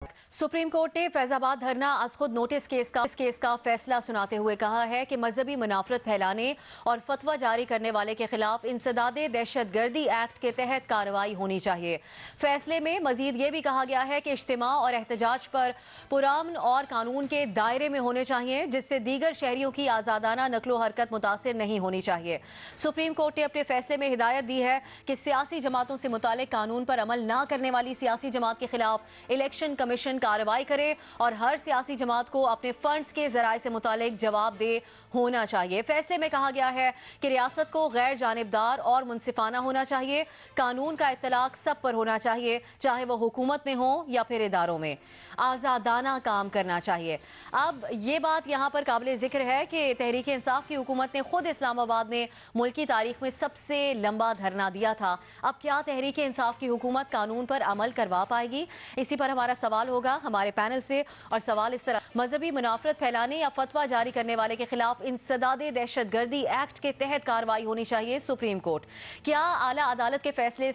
Supreme court ने फैजाबाद धरना आज खुद नोटिस केस का फैसला सुनाते हुए कहा है कि मजहबी मुनाफरत फैलाने और फतवा जारी करने वाले के खिलाफ इंसदादे दहशतगर्दी एक्ट के तहत कार्रवाई होनी चाहिए। फैसले में मजीद ये भी कहा गया है कि इज्तिमा और एहतजाज पर पुरामन और कानून के दायरे में होने चाहिए, जिससे दीगर शहरियों की आज़ादाना नकलो हरकत मुतासिर नहीं होनी चाहिए। सुप्रीम कोर्ट ने अपने फैसले में हिदायत दी है कि सियासी जमातों से मुतालिक कानून पर अमल न करने वाली सियासी जमात के खिलाफ इलेक्शन कमीशन कार्रवाई करे और हर सियासी जमात को अपने फंड्स के जराये से मुतालिक जवाबदेह होना चाहिए। फैसले में कहा गया है कि रियासत को गैर जानिबदार और मुनसिफाना होना चाहिए। कानून का इत्तलाक सब पर होना चाहिए, चाहे वो हुकूमत में हो या फिर इदारों में। आज़ादाना काम करना चाहिए। अब ये बात यहाँ पर काबिल जिक्र है कि तहरीक इंसाफ की हुकूमत ने खुद इस्लामाबाद में मुल्की तारीख में सबसे लंबा धरना दिया था। अब क्या तहरीक इंसाफ की हुकूमत कानून पर अमल करवा पाएगी? इसी पर हमारा सवाल होगा हमारे पैनल से। और सवाल इस तरह, मजहबी मुनाफरत फैलाने या फतवा जारी करने वाले के खिलाफ इंसदादे दहशतगर्दी एक्ट के तहत कार्रवाई होनी चाहिए सुप्रीम कोर्ट। क्या आला अदालत के फैसले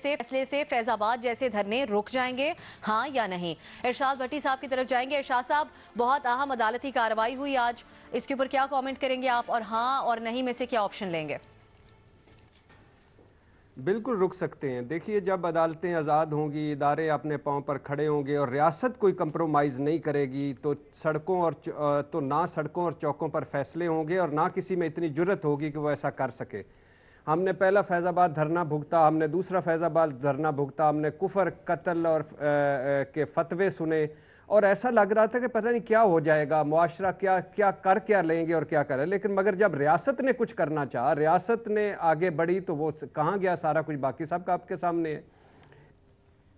से फैजाबाद जैसे धरने रुक जाएंगे, हाँ या नहीं? इरशाद भट्टी साहब की तरफ जाएंगे। इरशाद साहब, बहुत अहम अदालती कार्रवाई हुई आज, इसके ऊपर क्या कमेंट करेंगे आप, और हाँ और नहीं में से क्या ऑप्शन लेंगे? बिल्कुल रुक सकते हैं। देखिए, जब अदालतें आज़ाद होंगी, इदारे अपने पांव पर खड़े होंगे और रियासत कोई कंप्रोमाइज़ नहीं करेगी, तो ना सड़कों और चौकों पर फैसले होंगे और ना किसी में इतनी जुर्रत होगी कि वो ऐसा कर सके। हमने पहला फैज़ाबाद धरना भुगता, हमने दूसरा फैज़ाबाद धरना भुगता, हमने कुफर, कत्ल और के फतवे सुने और ऐसा लग रहा था कि पता नहीं क्या हो जाएगा, मुआशरा क्या लेंगे और क्या करें। लेकिन मगर जब रियासत ने कुछ करना चाहा, रियासत ने आगे बढ़ी, तो वो कहाँ गया सारा कुछ बाकी सब आपके सामने है।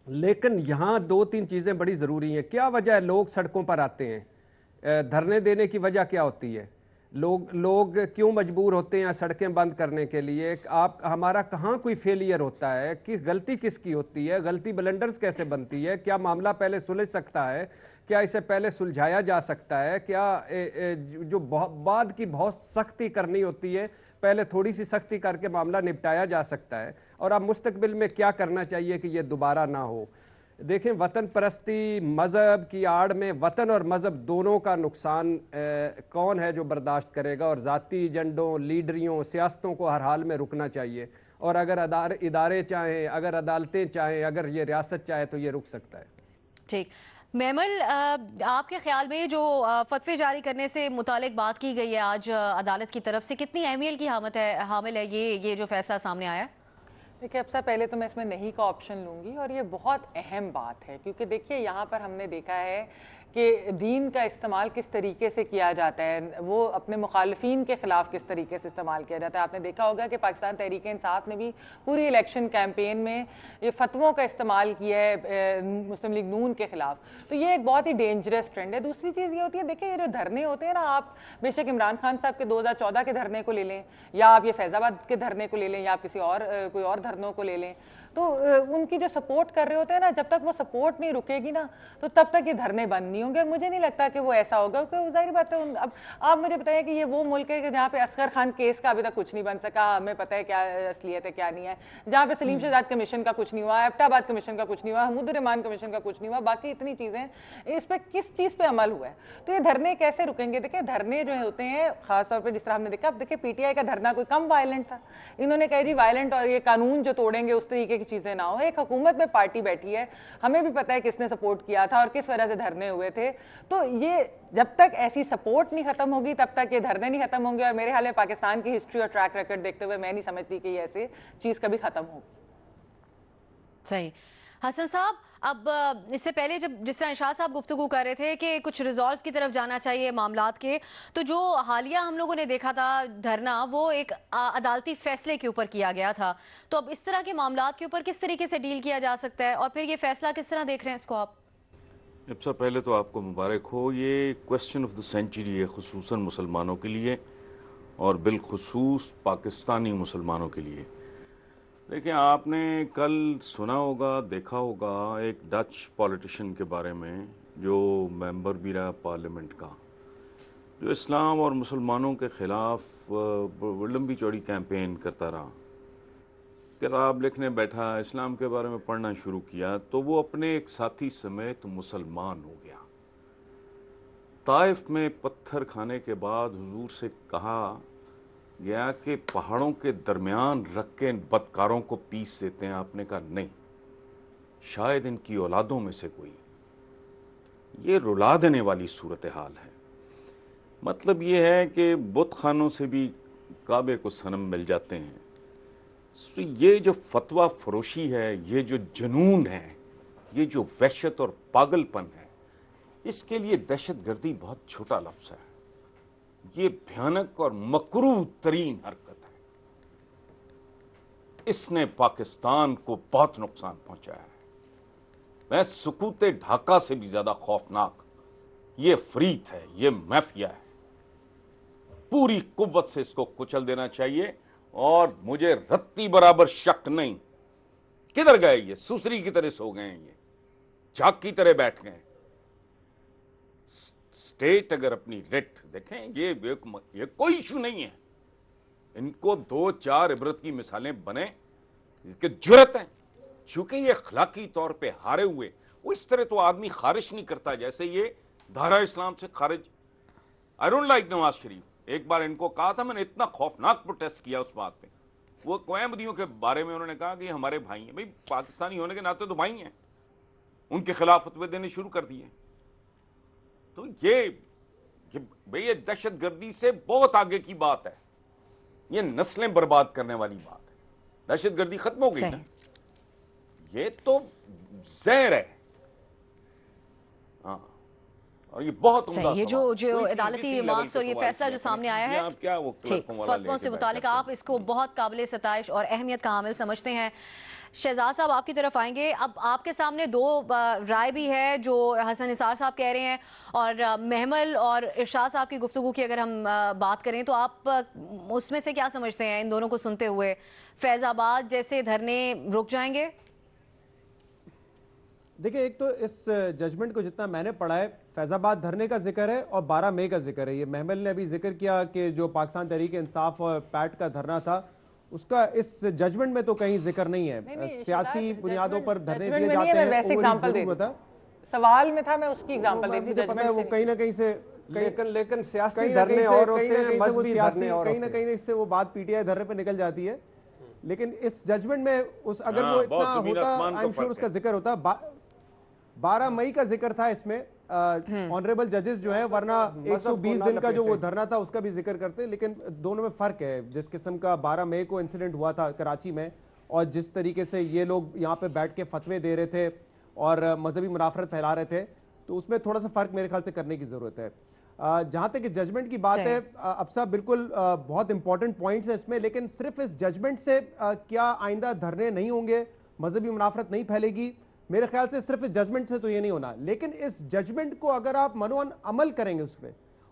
लेकिन यहाँ दो तीन चीज़ें बड़ी ज़रूरी हैं। क्या वजह है लोग सड़कों पर आते हैं? धरने देने की वजह क्या होती है? लोग क्यों मजबूर होते हैं सड़कें बंद करने के लिए? हमारा कहाँ कोई फेलियर होता है? गलती किसकी होती है? गलती ब्लंडर्स कैसे बनती है? क्या मामला पहले सुलझ सकता है? क्या इसे पहले सुलझाया जा सकता है? क्या जो बाद की बहुत सख्ती करनी होती है, पहले थोड़ी सी सख्ती करके मामला निपटाया जा सकता है? और अब मुस्तकबिल में क्या करना चाहिए कि ये दोबारा ना हो? देखें, वतन परस्ती मज़हब की आड़ में वतन और मज़हब दोनों का नुकसान कौन है जो बर्दाश्त करेगा? और ज़ाती एजेंडों, लीडरियों, सियासतों को हर हाल में रुकना चाहिए। और अगर इदारे चाहें, अगर अदालतें चाहें, अगर ये रियासत चाहे तो ये रुक सकता है। ठीक। मैमल, आपके ख्याल में जो फतवे जारी करने से मुतालिक बात की गई है आज अदालत की तरफ से, कितनी अहमियत की हामिल है ये जो फैसला सामने आया है? देखिए, सबसे पहले तो मैं इसमें नहीं का ऑप्शन लूँगी और ये बहुत अहम बात है, क्योंकि देखिए यहाँ पर हमने देखा है कि दीन का इस्तेमाल किस तरीके से किया जाता है, वो अपने मुखालफिन के ख़िलाफ़ किस तरीके से इस्तेमाल किया जाता है। आपने देखा होगा कि पाकिस्तान तहरीक इंसाफ ने भी पूरी इलेक्शन कैंपेन में ये फतवों का इस्तेमाल किया है मुस्लिम लीग नून के ख़िलाफ़। तो ये एक बहुत ही डेंजरस ट्रेंड है। दूसरी चीज़ ये होती है, देखिए ये जो धरने होते हैं ना, आप बेशक इमरान खान साहब के 2014 के धरने को ले लें, या आप ये फैज़ाबाद के धरने को ले लें, या आप किसी और कोई और धरनों को ले लें, तो उनकी जो सपोर्ट कर रहे होते हैं ना, जब तक वो सपोर्ट नहीं रुकेगी ना, तो तब तक ये धरने बंद नहीं होंगे। मुझे नहीं लगता कि वो ऐसा होगा, क्योंकि जाहिर बात है। अब आप मुझे बताइए कि ये वो मुल्क है कि जहाँ पे असगर खान केस का अभी तक कुछ नहीं बन सका, हमें पता है क्या असलियत है क्या नहीं है, जहाँ पे सलीम शहजाद कमीशन का कुछ नहीं हुआ, एबटाबाद कमीशन का कुछ नहीं हुआ, हमूदुर रहमान कमीशन का कुछ नहीं हुआ, बाकी इतनी चीज़ें, इस पर किस चीज़ पर अमल हुआ है? तो ये धरने कैसे रुकेंगे? देखिए, धरने जो होते हैं खासतौर पर, जिस तरह हमने देखा, अब देखिए PTI का धरना कोई कम वायलेंट था। इन्होंने कहा जी वायलेंट और ये कानून जो तोड़ेंगे उस तरीके की चीज़ें ना हो। एक हुकूमत में पार्टी बैठी है, हमें भी पता है किसने सपोर्ट किया था और किस वजह से धरने हुए थे। तो ये जब तक ऐसी सपोर्ट नहीं खत्म होगी, तब तक ये धरने नहीं खत्म होंगे। और मेरे हाल में पाकिस्तान की हिस्ट्री और ट्रैक रिकॉर्ड देखते हुए मैं नहीं समझती कि ऐसी चीज़ कभी खत्म होगी। सही। हसन साहब, अब इससे पहले जब जिस तरह इरशाद साहब गुफ्तगू कर रहे थे कि कुछ रिजॉल्व की तरफ जाना चाहिए मामलात के, तो जो हालिया हम लोगों ने देखा था धरना, वो एक अदालती फैसले के ऊपर किया गया था। तो अब इस तरह के मामलात के ऊपर किस तरीके से डील किया जा सकता है, और फिर ये फैसला किस तरह देख रहे हैं इसको आप? सबसे पहले तो आपको मुबारक हो, ये क्वेश्चन ऑफ द सेंचुरी है, खुसूसन मुसलमानों के लिए और बिलखुसूस पाकिस्तानी मुसलमानों के लिए। देखिए, आपने कल सुना होगा, देखा होगा एक डच पॉलिटिशियन के बारे में जो मेंबर भी रहा पार्लियामेंट का, जो इस्लाम और मुसलमानों के ख़िलाफ़ लंबी चौड़ी कैंपेन करता रहा। किताब लिखने बैठा, इस्लाम के बारे में पढ़ना शुरू किया, तो वो अपने एक साथी समेत मुसलमान हो गया। ताइफ में पत्थर खाने के बाद हुजूर से कहा गया कि पहाड़ों के दरमियान रख के बदकारों को पीस देते हैं। आपने कहा नहीं, शायद इनकी औलादों में से कोई। ये रुला देने वाली सूरत हाल है। मतलब ये है कि बुत खानों से भी काबे को सनम मिल जाते हैं। तो ये जो फतवा फरोशी है, ये जो जुनून है, ये जो वहशत और पागलपन है, इसके लिए दहशतगर्दी बहुत छोटा लफ्ज़ है। ये भयानक और मकरूह तरीन हरकत है। इसने पाकिस्तान को बहुत नुकसान पहुंचाया है। मैं सुकूते ढाका से भी ज्यादा खौफनाक ये फरीत है, ये माफिया है। पूरी कुव्वत से इसको कुचल देना चाहिए। और मुझे रत्ती बराबर शक नहीं, किधर गए ये? सुसरी की तरह सो गए हैं, ये झाक की तरह बैठ गए। स्टेट अगर अपनी रिट देखें, ये कोई इशू नहीं है। इनको 2-4 इबरत की मिसालें बने कि जुर्रत है। चूंकि ये अखलाकी तौर पे हारे हुए, वो इस तरह तो आदमी खारिज नहीं करता जैसे ये धारा इस्लाम से खारिज। I don't like Nawaz Sharif. एक बार इनको कहा था, मैंने इतना खौफनाक प्रोटेस्ट किया उस बात पे। वो कोयमदियों के बारे में उन्होंने कहा कि हमारे भाई हैं। भाई पाकिस्तानी होने के नाते तो भाई हैं। उनके खिलाफ फतवे देने शुरू कर दिए। तो ये भाई ये दहशतगर्दी से बहुत आगे की बात है। ये नस्लें बर्बाद करने वाली बात है। दहशतगर्दी खत्म हो गई ना, ये तो जहर है। हाँ, और ये बहुत उम्दा ये सवाल। जो अदालती रिमार्क्स और ये फैसला जो सामने आया है, आप क्या वो ठीक, फतवों से मुतालिक आप इसको बहुत काबिल सताइश और अहमियत का हामिल समझते हैं। शहजाद साहब आपकी तरफ आएंगे। अब आपके सामने दो राय भी है, जो हसन निसार साहब कह रहे हैं और महमल और इरशाद साहब की गुफ्तगू की अगर हम बात करें तो आप उसमें से क्या समझते हैं? इन दोनों को सुनते हुए फैजाबाद जैसे धरने रुक जाएंगे? देखिए, एक तो इस जजमेंट को जितना मैंने पढ़ा है, फैजाबाद धरने का जिक्र है और 12 मई का जिक्र है। ये महमल ने अभी जिक्र किया कि जो पाकिस्तान तहरीक इंसाफ और पैट का धरना था, उसका इस जजमेंट में तो कहीं जिक्र नहीं है। सियासी बुनियादों पर धरने दिए जाते हैं। सवाल में था, मैं उसकी एग्जांपल देती हूं। पता है वो कहीं ना कहीं से लेकिन सियासी धरने और होते हैं, मजहबी धरने और कहीं ना कहीं इससे वो बात पीटीआई धरने पे निकल जाती है। लेकिन इस जजमेंट में उस अगर वो इतना होता, आई एम श्योर उसका जिक्र होता। 12 मई का जिक्र था इसमें, ऑनरेबल जजेस जो है, वरना 120 दिन का जो वो धरना था उसका भी जिक्र करते। लेकिन दोनों में फर्क है। जिस किस्म का 12 मई को इंसिडेंट हुआ था कराची में और जिस तरीके से ये लोग यहाँ पे बैठ के फतवे दे रहे थे और मजहबी मुनाफरत फैला रहे थे, तो उसमें थोड़ा सा फर्क मेरे ख्याल से करने की जरूरत है। जहां तक जजमेंट की बात है, अब साहब बिल्कुल बहुत इंपॉर्टेंट पॉइंट्स है इसमें। लेकिन सिर्फ इस जजमेंट से क्या आइंदा धरने नहीं होंगे, मजहबी मुनाफरत नहीं फैलेगी? मेरे ख्याल से सिर्फ इस जजमेंट से तो ये नहीं होना। लेकिन इस जजमेंट को अगर आप मनोअन अमल करेंगे,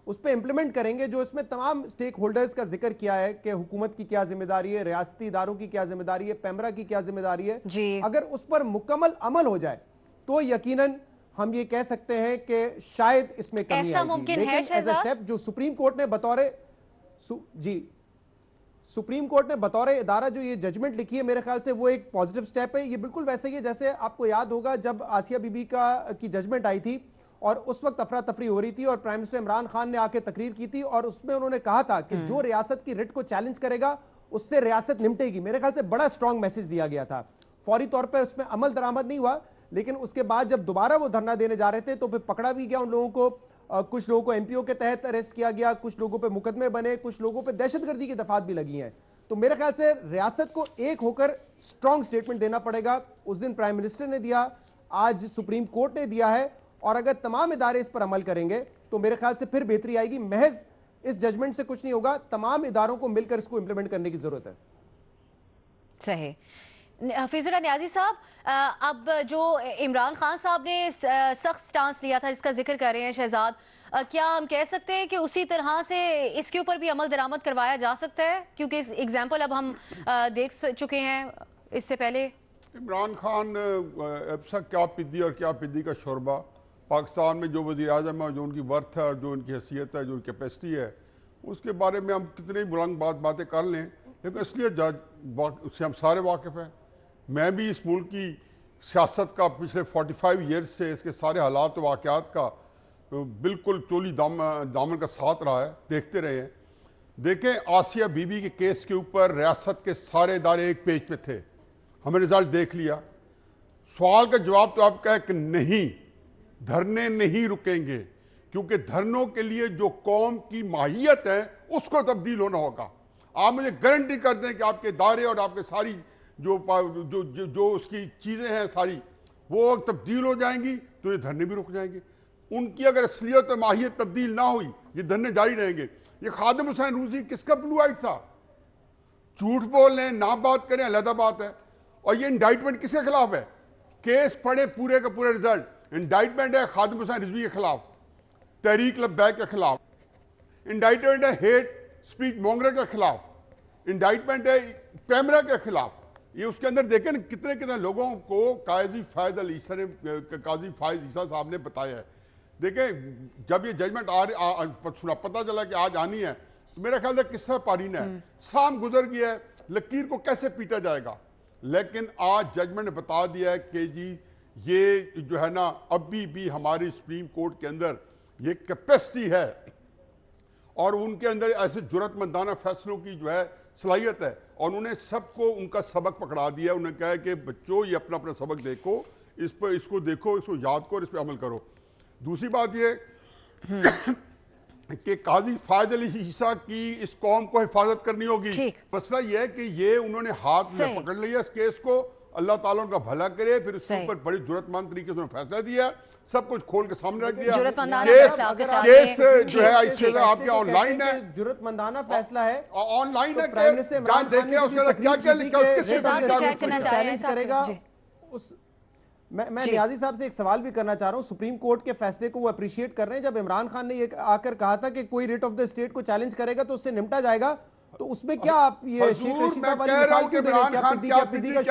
उस पर इंप्लीमेंट करेंगे, जो इसमें तमाम स्टेक होल्डर्स का जिक्र किया है कि हुकूमत की क्या जिम्मेदारी है, रियासती इदारों की क्या जिम्मेदारी है, पेमरा की क्या जिम्मेदारी है, अगर उस पर मुकम्मल अमल हो जाए तो यकीनन हम ये कह सकते हैं कि शायद इसमें कमी ऐसा मुमकिन है स्टेप जो सुप्रीम कोर्ट ने बतौर इदारा जो ये जजमेंट लिखी है, मेरे ख्याल से वो एक पॉजिटिव स्टेप है। ये बिल्कुल वैसे ही है जैसे आपको याद होगा जब आसिया बीबी की जजमेंट आई थी और उस वक्त अफरा तफरी हो रही थी और प्राइम मिनिस्टर इमरान खान ने आके तकरीर की थी और उसमें उन्होंने कहा था कि जो रियासत की रिट को चैलेंज करेगा उससे रियासत निपटेगी। मेरे ख्याल से बड़ा स्ट्रॉन्ग मैसेज दिया गया था। फौरी तौर पर उसमें अमल दरामद नहीं हुआ, लेकिन उसके बाद जब दोबारा वो धरना देने जा रहे थे तो फिर पकड़ा भी गया उन लोगों को। कुछ लोगों को एमपीओ के तहत अरेस्ट किया गया, कुछ लोगों पे मुकदमे बने, कुछ लोगों पे दहशतगर्दी की दफात भी लगी हैं। तो मेरे ख्याल से रियासत को एक होकर स्ट्रॉन्ग स्टेटमेंट देना पड़ेगा। उस दिन प्राइम मिनिस्टर ने दिया, आज सुप्रीम कोर्ट ने दिया है, और अगर तमाम इदारे इस पर अमल करेंगे तो मेरे ख्याल से फिर बेहतरी आएगी। महज इस जजमेंट से कुछ नहीं होगा, तमाम इदारों को मिलकर इसको इंप्लीमेंट करने की जरूरत है। सही। हफीजुल्लाह न्याजी साहब, अब जो इमरान खान साहब ने सख्त स्टांस लिया था जिसका जिक्र कर रहे हैं शहजाद, क्या हम कह सकते हैं कि उसी तरह से इसके ऊपर भी अमल दरामद करवाया जा सकता है? क्योंकि इस एग्जाम्पल अब हम देख चुके हैं इससे पहले। इमरान खान क्या पिद्दी और क्या पिद्दी का शोरबा, पाकिस्तान में जो वज़ीर आज़म है, जो उनकी वर्थ है और जो उनकी हैसियत है, जो कैपेसिटी है, उसके बारे में हम कितने बुलंद बातें कर लें, लेकिन इसलिए उससे हम सारे वाकिफ़ हैं। मैं भी इस मुल्क की सियासत का पिछले 45 ईयर्स से इसके सारे हालात वाक़यात का बिल्कुल चोली दामन का साथ रहा है, देखते रहे हैं। देखें, आसिया बीबी के केस के ऊपर रियासत के सारे इदारे एक पेज पे थे, हमें रिजल्ट देख लिया। सवाल का जवाब तो आपका है कि नहीं, धरने नहीं रुकेंगे, क्योंकि धरनों के लिए जो कौम की माहियत है उसको तब्दील होना होगा। आप मुझे गारंटी कर दें कि आपके इदारे और आपके सारी जो जो जो, जो उसकी चीज़ें हैं सारी वो तब्दील हो जाएंगी, तो ये धरने भी रुक जाएंगे। उनकी अगर असलियत और माहियत तब्दील ना हुई, ये धरने जारी रहेंगे। ये खादिम हुसैन रूसी किसका ब्लू आइट था? झूठ बोल रहे हैं, ना बात करें, अलग बात है। और ये इंडाइटमेंट किसके खिलाफ है? केस पढ़े पूरे का पूरा रिजल्ट। इंडाइटमेंट है खादिम हुसैन रिजवी के खिलाफ, तहरीक लब्बैक के खिलाफ, इंडाइटमेंट है हेट स्पीच मोंगरे के खिलाफ, इंडाइटमेंट है पैमरा के खिलाफ। ये उसके अंदर देखें ना कितने कितने लोगों को काजी फायद अली ईसा साहब ने बताया है। देखें, जब ये जजमेंट पता चला कि आज आनी है, तो मेरा ख्याल है किस्सा पारीन है, शाम गुजर गया है, लकीर को कैसे पीटा जाएगा। लेकिन आज जजमेंट ने बता दिया है कि जी ये जो है ना, अभी भी हमारी सुप्रीम कोर्ट के अंदर ये कैपेसिटी है और उनके अंदर ऐसे जुर्रतमंदाना फैसलों की जो है सलाहियत है, और उन्होंने सबको उनका सबक पकड़ा दिया। उन्होंने कहा है कि बच्चों, ये अपना अपना सबक देखो, इस पर इसको देखो, इसको याद करो, इस पर अमल करो। दूसरी बात ये कि काजी फायद अली ईसा की इस कौम को हिफाजत करनी होगी। मसला यह है कि ये उन्होंने हाथ में पकड़ लिया इस केस को, अल्लाह ताला उनका भला करे। फिर उसके ऊपर बड़ी जुर्रतमंद तरीके से फैसला दिया, सब कुछ खोल के सामने रख दिया। केस जो है आपके ऑनलाइन है, जुर्रतमंदाना फैसला है, ऑनलाइन है। देखें उसके क्या क्या लिखा करेगा। मैं नियाजी साहब से एक सवाल भी करना चाह रहा हूं। सुप्रीम कोर्ट के फैसले को वो अप्रिशिएट कर रहे हैं। जब इमरान खान ने ये आकर कहा था कि कोई रिट ऑफ द स्टेट को चैलेंज करेगा तो उससे निपटा जाएगा, तो उसमें क्या आप ये शेख रशीद साहब वाली मिसाल क्यों दे रहे हैं? क्या पिद्दी का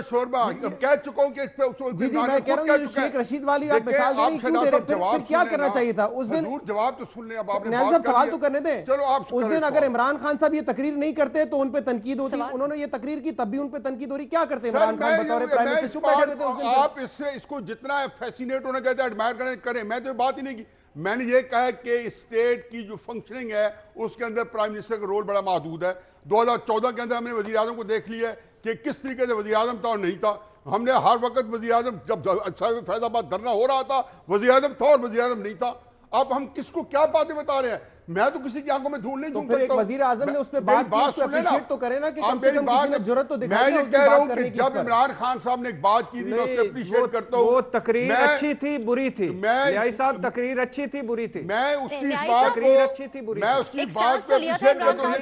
शोरबा कह चुका हूं कि इस पे जी मैं कह रहा हूं शेख रशीद वाली आप मिसाल दे रहे हैं, क्यों दे रहे हैं? फिर क्या करना चाहिए था उस दिन? जवाब तो सुन ले, अब आपने न्याज़ साहब सवाल तो करने दें। चलो आप उस दिन अगर इमरान खान साहब ये तकरीर नहीं करते तो उन पे तनकीद होती, उन्होंने ये तकरीर की तब भी उन पे तनकीद हो रही। क्या करते इमरान खान बतौर प्राइम मिनिस्टर चुप बैठे रहते उस दिन? आप इससे इसको जितना फैसिनेट होना चाहते हैं, एडमायर करें, मैं तो बात ही नहीं की। मैंने ये कहा कि स्टेट की जो फंक्शनिंग है उसके अंदर प्राइम मिनिस्टर का रोल बड़ा महदूद है। 2014 के अंदर हमने वज़ीर आज़म को देख लिया कि किस तरीके से वज़ीर आज़म था और नहीं था। हमने हर वक्त वज़ीर आज़म, जब फैज़ाबाद धरना हो रहा था, वज़ीर आज़म था और वज़ीर आज़म नहीं था। अब हम किसको क्या बातें बता रहे हैं? मैं तो किसी की आंखों में धूल नहीं झोंक सकता। वज़ीर आज़म ने उस पे बात तो करे ना कि कम से कम किसी ने जुर्रत तो दिखाई। मैं ये कह रहा हूं कि जब इमरान खान साहब ने एक बात की थी, मैं उसको अप्रिशिएट करता हूं। वो तकरीर अच्छी थी बुरी थी, न्याय साहब तकरीर अच्छी थी बुरी थी, मैं उसकी इस बात को, मैं उसकी बात को अप्रिशिएट करता हूं।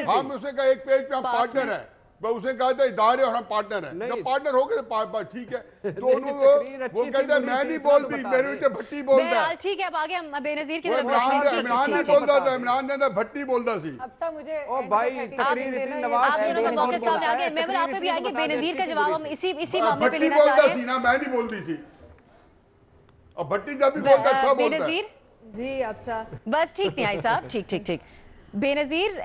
हम उसने कहा एक पेज पे हम पार्टनर हैं, उसने कहा था इदारे और हम पार्टनर हैं। जब पार्टनर हो गए तो ठीक है। दोनों वो कहते हैं मैं नहीं बोलती, मेरे नीचे भट्टी बोलता है। ठीक है, अब आगे हम बेनज़ीर की तरफ इमरान नहीं बोलता था, इमरान ने भट्टी बोलता सी। अब तक मुझे ओ भाई तकरीर इतनी नवाज आप दोनों का मौके सामने आ गया। मेंबर आप पे भी आएंगे, बेनज़ीर का जवाब हम इसी मामले पे लेना चाह रहे हैं। ना मैं नहीं बोलती सी, अब भट्टी जब भी बोलता अच्छा बोलता है। बेनज़ीर जी अफसा, बस ठीक नहीं आई साहब, ठीक। बेनज़ीर,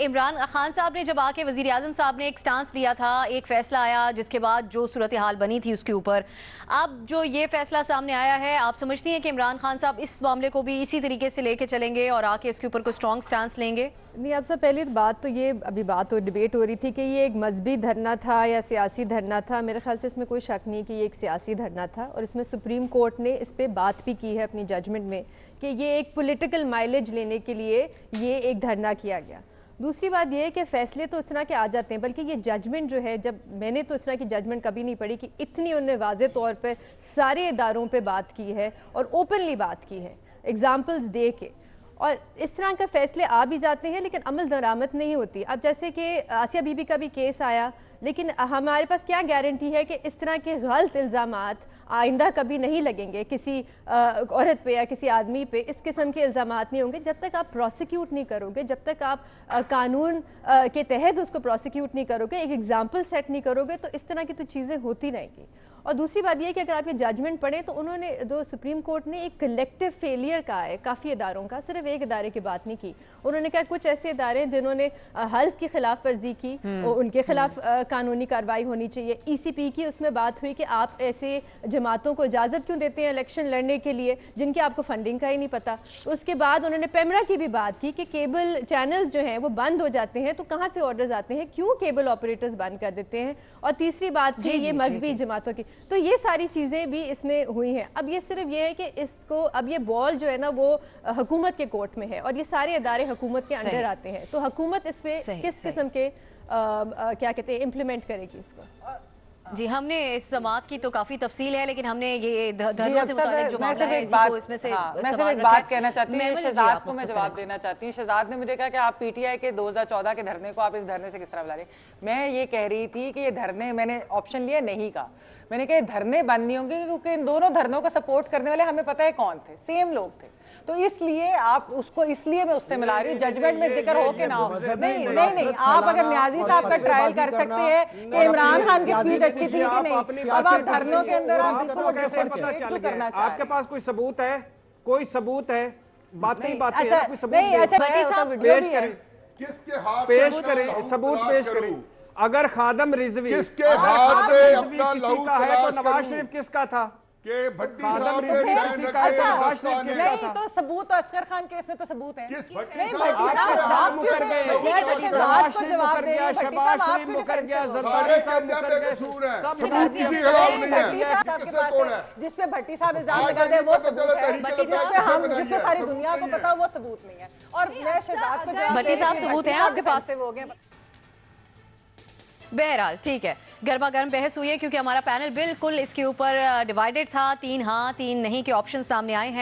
इमरान खान साहब ने जब आके वज़ीर आज़म साहब ने एक स्टांस लिया था, एक फ़ैसला आया जिसके बाद जो सूरत हाल बनी थी उसके ऊपर अब जो ये फ़ैसला सामने आया है, आप समझती हैं कि इमरान खान साहब इस मामले को भी इसी तरीके से लेके चलेंगे और आके इसके ऊपर कोई स्ट्रॉन्ग स्टांस लेंगे? नहीं, अब से पहली बात तो ये अभी बात और डिबेट हो रही थी कि ये एक मजहबी धरना था या सियासी धरना था। मेरे ख्याल से इसमें कोई शक नहीं कि ये एक सियासी धरना था और इसमें सुप्रीम कोर्ट ने इस पर बात भी की है अपनी जजमेंट में कि ये एक पॉलिटिकल माइलेज लेने के लिए ये एक धरना किया गया। दूसरी बात यह है कि फ़ैसले तो इस तरह के आ जाते हैं, बल्कि ये जजमेंट जो है, जब मैंने तो इस तरह की जजमेंट कभी नहीं पढ़ी कि इतनी उन्होंने वाज़े तौर पर सारे इदारों पे बात की है और ओपनली बात की है, एग्ज़ाम्पल्स दे के, और इस तरह का फ़ैसले आ भी जाते हैं लेकिन अमल दरामद नहीं होती। अब जैसे कि आसिया बीबी का भी केस आया, लेकिन हमारे पास क्या गारंटी है कि इस तरह के गलत इल्ज़ामात आइंदा कभी नहीं लगेंगे किसी औरत पे या किसी आदमी पे। इस किस्म के इल्ज़ामात नहीं होंगे जब तक आप प्रोसिक्यूट नहीं करोगे, जब तक आप कानून के तहत उसको प्रोसिक्यूट नहीं करोगे, एक एग्जाम्पल सेट नहीं करोगे, तो इस तरह की तो चीज़ें होती रहेंगी। और दूसरी बात यह कि अगर आप ये जजमेंट पढ़ें तो उन्होंने सुप्रीम कोर्ट ने एक कलेक्टिव फेलियर कहा है काफ़ी इदारों का, सिर्फ एक इदारे की बात नहीं की। उन्होंने कहा कुछ ऐसे इदारे जिन्होंने हल्फ की खिलाफ वर्जी की उनके खिलाफ कानूनी कार्रवाई होनी चाहिए। ECP की उसमें बात हुई कि आप ऐसे जमातों को इजाज़त क्यों देते हैं इलेक्शन लड़ने के लिए जिनकी आपको फंडिंग का ही नहीं पता। उसके बाद उन्होंने पेमरा की भी बात की कि केबल चैनल्स जो हैं वो बंद हो जाते हैं तो कहाँ से ऑर्डर्स आते हैं, क्यों केबल ऑपरेटर्स बंद कर देते हैं। और तीसरी बात थी ये मजहबी जमातों की, तो ये सारी चीज़ें भी इसमें हुई हैं। अब ये सिर्फ ये है कि इसको अब ये बॉल जो है ना वो हुकूमत के कोर्ट में है और ये सारे इदारे हुकूमत के अंडर आते हैं, तो हुकूमत इस पे किस किस्म के क्या कहते हैं इम्प्लीमेंट करेगी इसको। जी, हमने इस समात की तो काफी तफसील है, लेकिन हमने ये धरनों से मुताबिक जो मामला है इसको इसमें से मैं सिर्फ एक बात कहना चाहती हूँ, शहजाद को मैं जवाब देना चाहती हूँ। शहजाद ने मुझे कहा कि आप PTI के 2014 के धरने को आप इस धरने से किस तरह बुला रहे। मैं ये कह रही थी कि ये धरने, मैंने ऑप्शन लिया नहीं का, मैंने कहा धरने बंद नहीं होंगे क्योंकि इन दोनों धरनों को सपोर्ट करने वाले हमें पता है कौन थे, सेम लोग थे। तो इसलिए आप उसको, इसलिए मैं उससे मिला रही हूँ, जजमेंट में जिक्र हो के ना हो। नहीं, आप अगर न्याजी साहब का ट्रायल कर सकते हैं कि इमरान खान की स्पीच अच्छी थी कि नहीं, अब आप धरनों के अंदर आपके पास कोई सबूत है? कोई सबूत है? बातें ही बातें हैं, कोई सबूत नहीं। अच्छा पेश करें, किसके हाथ पेश करें, सबूत पेश करें। अगर खादम रिजवी किसके हाथ में अपना लहू है तो नवाज शरीफ किसका था? के भट्टी साहब ने नहीं, तो सबूत तो असगर खान केस में तो सबूत है। किस भट्टी साहब मुकर गए, शहजाद को जवाब दे रहे हैं, शहबाज शरीफ मुकर गया, जरदारी साहब मुकर गए, सबूत किसी के खिलाफ नहीं है। किससे कौन है जिसपे भट्टी साहब इल्जाम लगाते हैं वो सबूत है, जिसपे सारी दुनिया को पता वो सबूत नहीं है। और मैं शहजाद को भट्टी साहब सबूत है आपके पास? हो गए। बहरहाल ठीक है, गर्मा गर्म बहस हुई है क्योंकि हमारा पैनल बिल्कुल इसके ऊपर डिवाइडेड था, 3 हाँ 3 नहीं के ऑप्शन सामने आए हैं।